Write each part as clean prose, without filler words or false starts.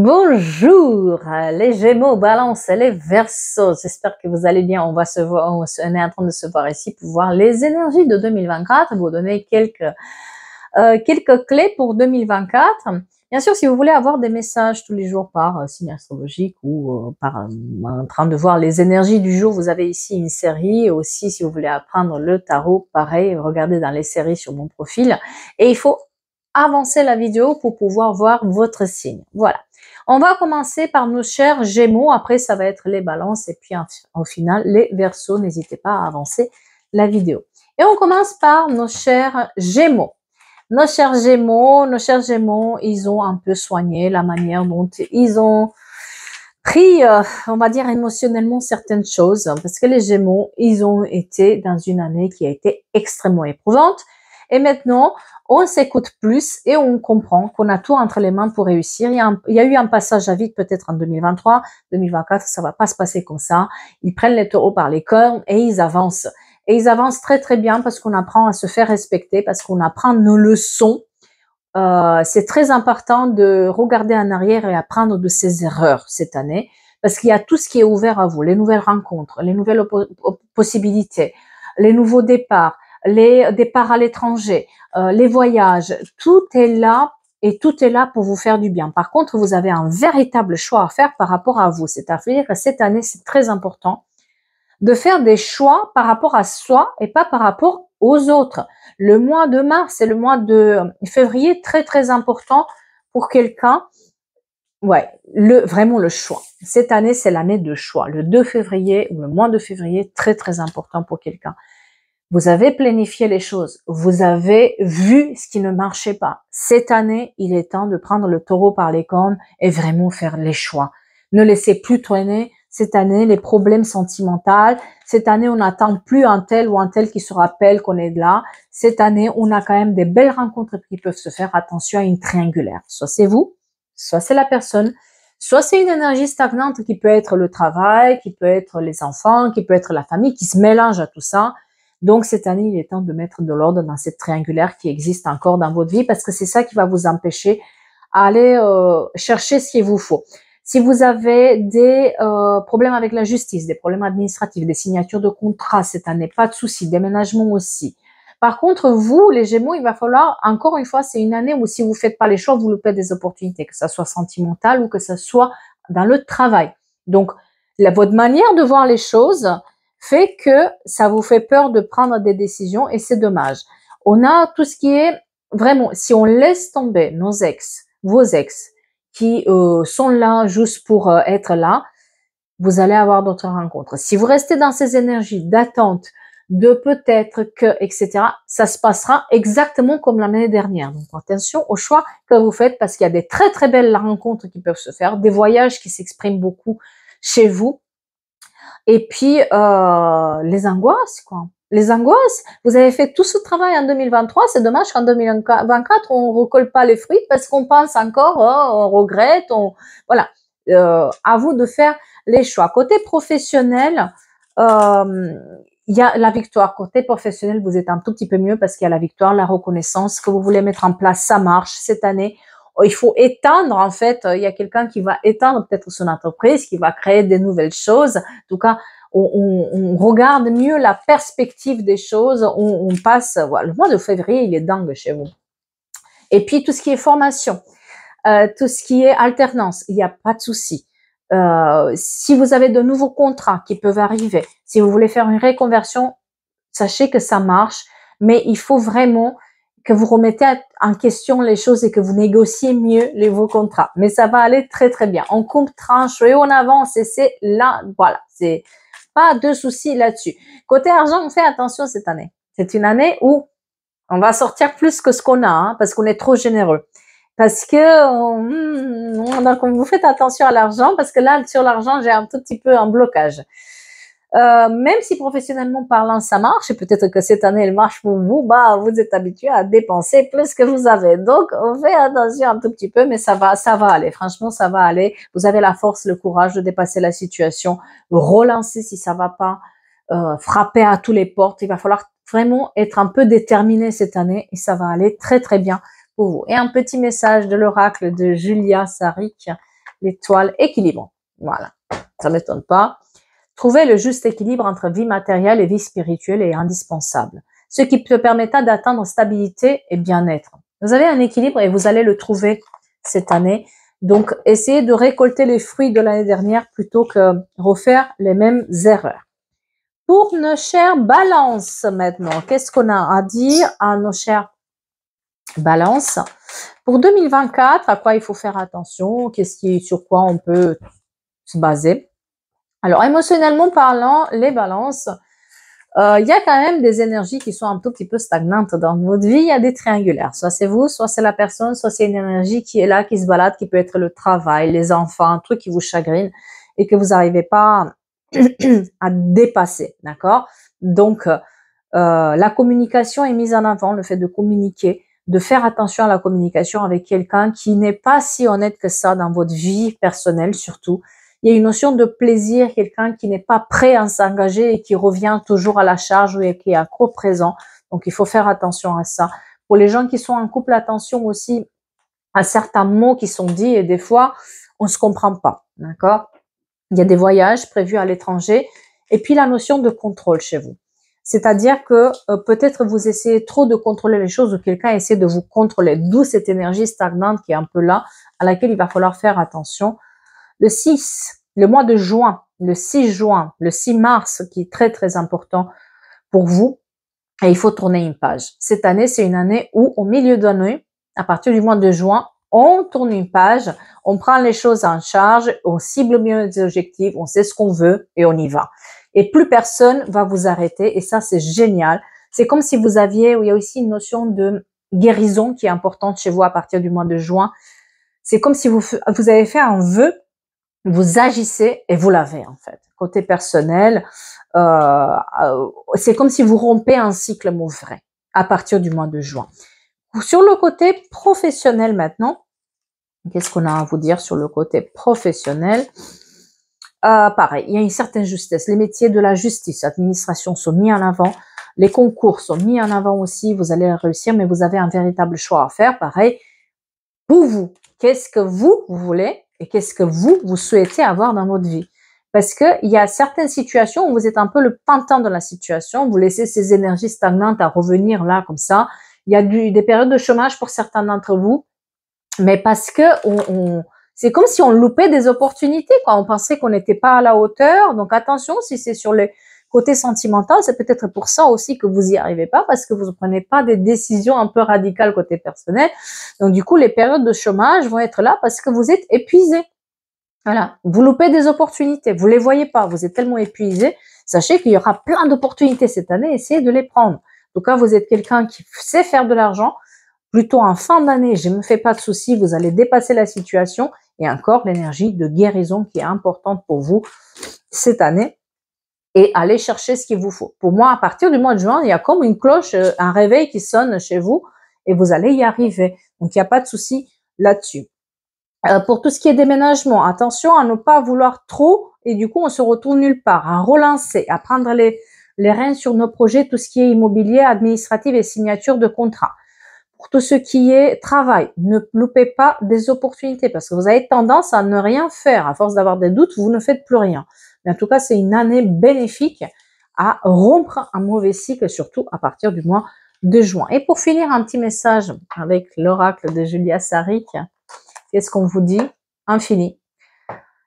Bonjour les Gémeaux, Balance et les Verseaux. J'espère que vous allez bien. On est en train de se voir ici pour voir les énergies de 2024. Vous donner quelques clés pour 2024. Bien sûr, si vous voulez avoir des messages tous les jours par signe astrologique ou en train de voir les énergies du jour, vous avez ici une série. Et aussi, si vous voulez apprendre le tarot, pareil, regardez dans les séries sur mon profil. Et il faut avancer la vidéo pour pouvoir voir votre signe. Voilà. On va commencer par nos chers Gémeaux. Après, ça va être les Balances et puis au final, les Verseaux. N'hésitez pas à avancer la vidéo. Et on commence par nos chers Gémeaux. Nos chers Gémeaux, ils ont un peu soigné la manière dont ils ont pris, on va dire émotionnellement certaines choses, parce que les Gémeaux, ils ont été dans une année qui a été extrêmement éprouvante. Et maintenant, on s'écoute plus et on comprend qu'on a tout entre les mains pour réussir. Il y a eu un passage à vide peut-être en 2023, 2024, ça va pas se passer comme ça. Ils prennent les taureaux par les cornes et ils avancent. Et ils avancent très très bien parce qu'on apprend à se faire respecter, parce qu'on apprend nos leçons. C'est très important de regarder en arrière et apprendre de ses erreurs cette année, parce qu'il y a tout ce qui est ouvert à vous, les nouvelles rencontres, les nouvelles possibilités, les nouveaux départs, les départs à l'étranger, les voyages, tout est là et tout est là pour vous faire du bien. Par contre, vous avez un véritable choix à faire par rapport à vous. C'est-à-dire que cette année, c'est très important de faire des choix par rapport à soi et pas par rapport aux autres. Le mois de mars et le mois de février, très très important pour quelqu'un. Ouais, vraiment le choix. Cette année, c'est l'année de choix. Le 2 février ou le mois de février, très très important pour quelqu'un. Vous avez planifié les choses. Vous avez vu ce qui ne marchait pas. Cette année, il est temps de prendre le taureau par les cornes et vraiment faire les choix. Ne laissez plus traîner cette année les problèmes sentimentaux. Cette année, on n'attend plus un tel ou un tel qui se rappelle qu'on est là. Cette année, on a quand même des belles rencontres qui peuvent se faire. Attention à une triangulaire. Soit c'est vous, soit c'est la personne, soit c'est une énergie stagnante qui peut être le travail, qui peut être les enfants, qui peut être la famille, qui se mélange à tout ça. Donc, cette année, il est temps de mettre de l'ordre dans cette triangulaire qui existe encore dans votre vie, parce que c'est ça qui va vous empêcher à aller chercher ce qu'il vous faut. Si vous avez des problèmes avec la justice, des problèmes administratifs, des signatures de contrats cette année, pas de souci, déménagement aussi. Par contre, vous, les Gémeaux, il va falloir, encore une fois, c'est une année où si vous faites pas les choix, vous loupez des opportunités, que ça soit sentimental ou que ça soit dans le travail. Donc, votre manière de voir les choses fait que ça vous fait peur de prendre des décisions et c'est dommage. On a tout ce qui est vraiment, si on laisse tomber nos ex, vos ex, qui sont là juste pour être là, vous allez avoir d'autres rencontres. Si vous restez dans ces énergies d'attente, de peut-être que, etc., ça se passera exactement comme l'année dernière. Donc attention aux choix que vous faites, parce qu'il y a des très très belles rencontres qui peuvent se faire, des voyages qui s'expriment beaucoup chez vous. Et puis, les angoisses, quoi. Les angoisses, vous avez fait tout ce travail en 2023, c'est dommage qu'en 2024, on recolle pas les fruits parce qu'on pense encore, on regrette, voilà. À vous de faire les choix. Côté professionnel, il y a la victoire. Côté professionnel, vous êtes un tout petit peu mieux parce qu'il y a la victoire, la reconnaissance, ce que vous voulez mettre en place, ça marche cette année. Il faut étendre, en fait, il y a quelqu'un qui va étendre peut-être son entreprise, qui va créer des nouvelles choses. En tout cas, on regarde mieux la perspective des choses, on passe, voilà, le mois de février, il est dingue chez vous. Et puis, tout ce qui est formation, tout ce qui est alternance, il n'y a pas de souci. Si vous avez de nouveaux contrats qui peuvent arriver, si vous voulez faire une reconversion, sachez que ça marche, mais il faut vraiment que vous remettez en question les choses et que vous négociez mieux vos contrats. Mais ça va aller très très bien. On coupe tranche et on avance et c'est là, voilà, c'est pas de souci là-dessus. Côté argent, on fait attention cette année. C'est une année où on va sortir plus que ce qu'on a, hein, parce qu'on est trop généreux. Parce que donc vous faites attention à l'argent, parce que là, sur l'argent, j'ai un tout petit peu un blocage. Même si professionnellement parlant ça marche, et peut-être que cette année elle marche pour vous, bah vous êtes habitué à dépenser plus que vous avez. Donc on fait attention un tout petit peu, mais ça va aller. Franchement, ça va aller. Vous avez la force, le courage de dépasser la situation, relancer si ça va pas, frapper à toutes les portes. Il va falloir vraiment être un peu déterminé cette année et ça va aller très très bien pour vous. Et un petit message de l'oracle de Julia Sarik l'étoile équilibre. Voilà, ça m'étonne pas. Trouver le juste équilibre entre vie matérielle et vie spirituelle est indispensable, ce qui te permettra d'atteindre stabilité et bien-être. Vous avez un équilibre et vous allez le trouver cette année. Donc, essayez de récolter les fruits de l'année dernière plutôt que refaire les mêmes erreurs. Pour nos chers balances maintenant, qu'est-ce qu'on a à dire à nos chers balances? Pour 2024, à quoi il faut faire attention? Sur quoi on peut se baser? Alors, émotionnellement parlant, les balances, il y a quand même des énergies qui sont un tout petit peu stagnantes dans votre vie. Il y a des triangulaires. Soit c'est vous, soit c'est la personne, soit c'est une énergie qui est là, qui se balade, qui peut être le travail, les enfants, un truc qui vous chagrine et que vous n'arrivez pas à dépasser, d'accord? Donc, la communication est mise en avant, le fait de communiquer, de faire attention à la communication avec quelqu'un qui n'est pas si honnête que ça dans votre vie personnelle surtout. Il y a une notion de plaisir, quelqu'un qui n'est pas prêt à s'engager et qui revient toujours à la charge ou qui est accro présent. Donc, il faut faire attention à ça. Pour les gens qui sont en couple, attention aussi à certains mots qui sont dits et des fois, on se comprend pas, d'accord? Il y a des voyages prévus à l'étranger et puis la notion de contrôle chez vous. C'est-à-dire que peut-être vous essayez trop de contrôler les choses ou quelqu'un essaie de vous contrôler, d'où cette énergie stagnante qui est un peu là, à laquelle il va falloir faire attention. Le 6, le mois de juin, le 6 juin, le 6 mars, qui est très, très important pour vous, et il faut tourner une page. Cette année, c'est une année où, au milieu de l'année, à partir du mois de juin, on tourne une page, on prend les choses en charge, on cible bien les objectifs, on sait ce qu'on veut et on y va. Et plus personne va vous arrêter et ça, c'est génial. C'est comme si vous aviez, il y a aussi une notion de guérison qui est importante chez vous à partir du mois de juin. C'est comme si vous avez fait un vœu, vous agissez et vous l'avez en fait. Côté personnel, c'est comme si vous rompez un cycle mauvais à partir du mois de juin. Sur le côté professionnel maintenant, qu'est-ce qu'on a à vous dire sur le côté professionnel? Pareil, il y a une certaine justesse. Les métiers de la justice, administration sont mis en avant. Les concours sont mis en avant aussi. Vous allez réussir, mais vous avez un véritable choix à faire. Pareil, pour vous, qu'est-ce que vous voulez et qu'est-ce que vous souhaitez avoir dans votre vie? Parce que il y a certaines situations où vous êtes un peu le pantin de la situation. Vous laissez ces énergies stagnantes à revenir là comme ça. Il y a des périodes de chômage pour certains d'entre vous, mais parce que c'est comme si on loupait des opportunités, quoi. On pensait qu'on n'était pas à la hauteur. Donc attention, si c'est sur le côté sentimental, c'est peut-être pour ça aussi que vous y arrivez pas, parce que vous ne prenez pas des décisions un peu radicales côté personnel. Donc du coup, les périodes de chômage vont être là parce que vous êtes épuisé. Voilà, vous loupez des opportunités, vous les voyez pas, vous êtes tellement épuisé. Sachez qu'il y aura plein d'opportunités cette année, essayez de les prendre. En tout cas, vous êtes quelqu'un qui sait faire de l'argent. Plutôt en fin d'année, je ne me fais pas de soucis, vous allez dépasser la situation et encore l'énergie de guérison qui est importante pour vous cette année et aller chercher ce qu'il vous faut. Pour moi, à partir du mois de juin, il y a comme une cloche, un réveil qui sonne chez vous et vous allez y arriver. Donc, il n'y a pas de souci là-dessus. Pour tout ce qui est déménagement, attention à ne pas vouloir trop et du coup, on se retrouve nulle part. À relancer, à prendre les rênes sur nos projets, tout ce qui est immobilier, administratif et signature de contrat. Pour tout ce qui est travail, ne loupez pas des opportunités parce que vous avez tendance à ne rien faire. À force d'avoir des doutes, vous ne faites plus rien. Mais en tout cas, c'est une année bénéfique à rompre un mauvais cycle, surtout à partir du mois de juin. Et pour finir, un petit message avec l'oracle de Julia Saric. Qu'est-ce qu'on vous dit? Infini.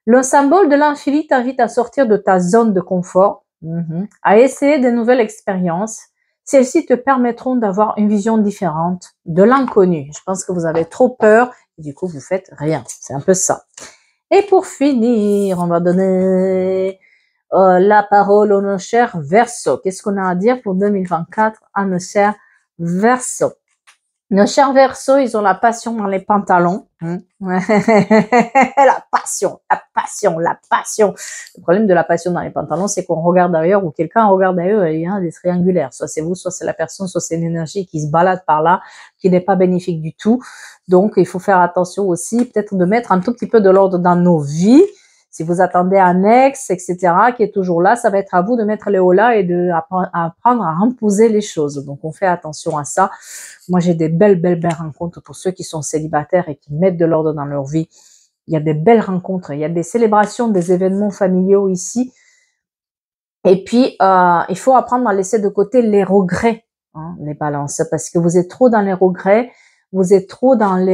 Le symbole de l'infini t'invite à sortir de ta zone de confort, à essayer de nouvelles expériences. Celles-ci te permettront d'avoir une vision différente de l'inconnu. Je pense que vous avez trop peur et du coup, vous faites rien. C'est un peu ça. Et pour finir, on va donner la parole à nos chers Verseaux. Qu'est-ce qu'on a à dire pour 2024 à nos chers Verseaux? Nos chers Verseaux, ils ont la passion dans les pantalons. La passion, la passion, la passion. Le problème de la passion dans les pantalons, c'est qu'on regarde ailleurs ou quelqu'un regarde ailleurs et il y a des triangulaires. Soit c'est vous, soit c'est la personne, soit c'est une énergie qui se balade par là, qui n'est pas bénéfique du tout. Donc, il faut faire attention aussi, peut-être de mettre un tout petit peu de l'ordre dans nos vies. Si vous attendez un ex, etc., qui est toujours là, ça va être à vous de mettre les hauts là et d'apprendre à imposer les choses. Donc, on fait attention à ça. Moi, j'ai des belles rencontres pour ceux qui sont célibataires et qui mettent de l'ordre dans leur vie. Il y a des belles rencontres, il y a des célébrations, des événements familiaux ici. Et puis, il faut apprendre à laisser de côté les regrets, hein, les balances, parce que vous êtes trop dans les regrets, vous êtes trop dans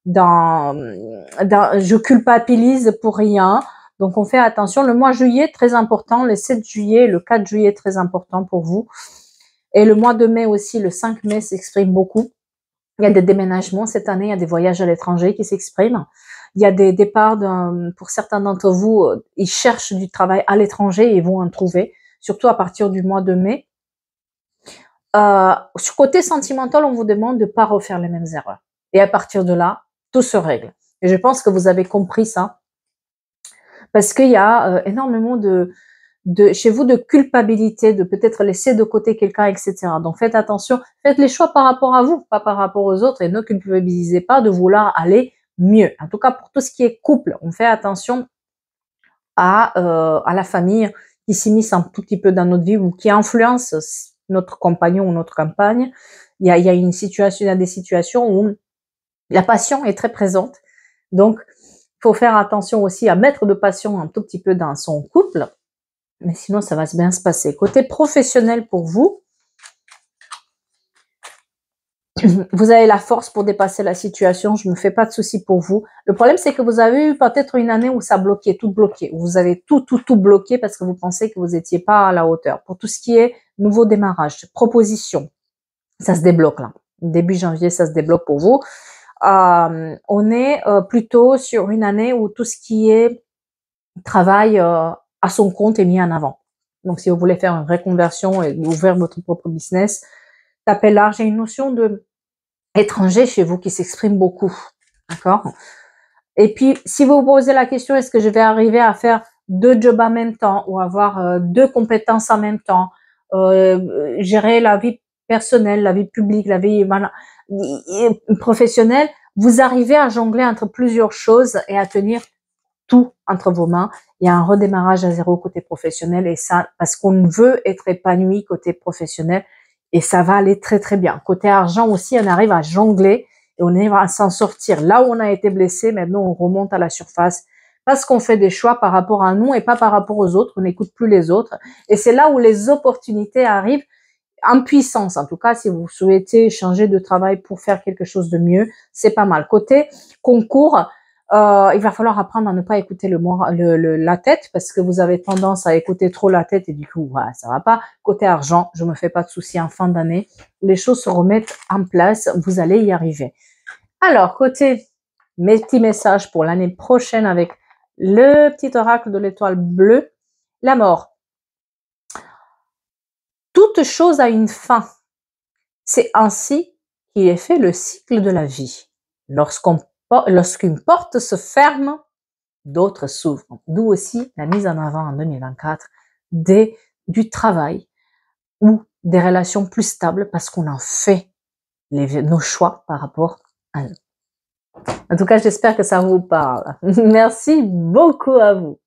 je culpabilise pour rien. Donc, on fait attention. Le mois juillet, très important. Le 7 juillet, le 4 juillet, très important pour vous. Et le mois de mai aussi, le 5 mai s'exprime beaucoup. Il y a des déménagements cette année, il y a des voyages à l'étranger qui s'expriment. Il y a des départs, pour certains d'entre vous, ils cherchent du travail à l'étranger et ils vont en trouver, surtout à partir du mois de mai. Sur côté sentimental, on vous demande de ne pas refaire les mêmes erreurs. Et à partir de là, tout se règle. Et je pense que vous avez compris ça. Parce qu'il y a énormément chez vous de culpabilité, de peut-être laisser de côté quelqu'un, etc. Donc faites attention, faites les choix par rapport à vous, pas par rapport aux autres, et ne culpabilisez pas de vouloir aller mieux. En tout cas, pour tout ce qui est couple, on fait attention à la famille qui s'immisce un tout petit peu dans notre vie ou qui influence notre compagnon ou notre compagne. Il y a une situation, il y a des situations où la passion est très présente. Donc, il faut faire attention aussi à mettre de passion un tout petit peu dans son couple. Mais sinon, ça va bien se passer. Côté professionnel pour vous, vous avez la force pour dépasser la situation. Je ne me fais pas de soucis pour vous. Le problème, c'est que vous avez eu peut-être une année où ça bloquait, tout bloqué. Où vous avez tout bloqué parce que vous pensez que vous n'étiez pas à la hauteur. Pour tout ce qui est nouveau démarrage, proposition, ça se débloque là. Début janvier, ça se débloque pour vous. On est plutôt sur une année où tout ce qui est travail à son compte est mis en avant. Donc, si vous voulez faire une reconversion et ouvrir votre propre business, tapez large. Il y a une notion de étranger chez vous qui s'exprime beaucoup. D'accord? Et puis, si vous vous posez la question, est-ce que je vais arriver à faire 2 jobs en même temps ou avoir 2 compétences en même temps, gérer la vie personnelle, la vie publique, la vie professionnelle, vous arrivez à jongler entre plusieurs choses et à tenir tout entre vos mains. Il y a un redémarrage à zéro côté professionnel et ça, parce qu'on veut être épanoui côté professionnel et ça va aller très très bien. Côté argent aussi, on arrive à jongler et on arrive à s'en sortir. Là où on a été blessé, maintenant on remonte à la surface parce qu'on fait des choix par rapport à nous et pas par rapport aux autres. On n'écoute plus les autres et c'est là où les opportunités arrivent en puissance. En tout cas, si vous souhaitez changer de travail pour faire quelque chose de mieux, c'est pas mal. Côté concours, il va falloir apprendre à ne pas écouter la tête parce que vous avez tendance à écouter trop la tête et du coup, voilà, ça va pas. Côté argent, je me fais pas de soucis en fin d'année. Les choses se remettent en place. Vous allez y arriver. Alors, côté mes petits messages pour l'année prochaine avec le petit oracle de l'étoile bleue, la mort. Toute chose a une fin. C'est ainsi qu'il est fait le cycle de la vie. Lorsqu'une porte se ferme, d'autres s'ouvrent. D'où aussi la mise en avant en 2024 du travail ou des relations plus stables parce qu'on en fait nos choix par rapport à eux. En tout cas, j'espère que ça vous parle. Merci beaucoup à vous.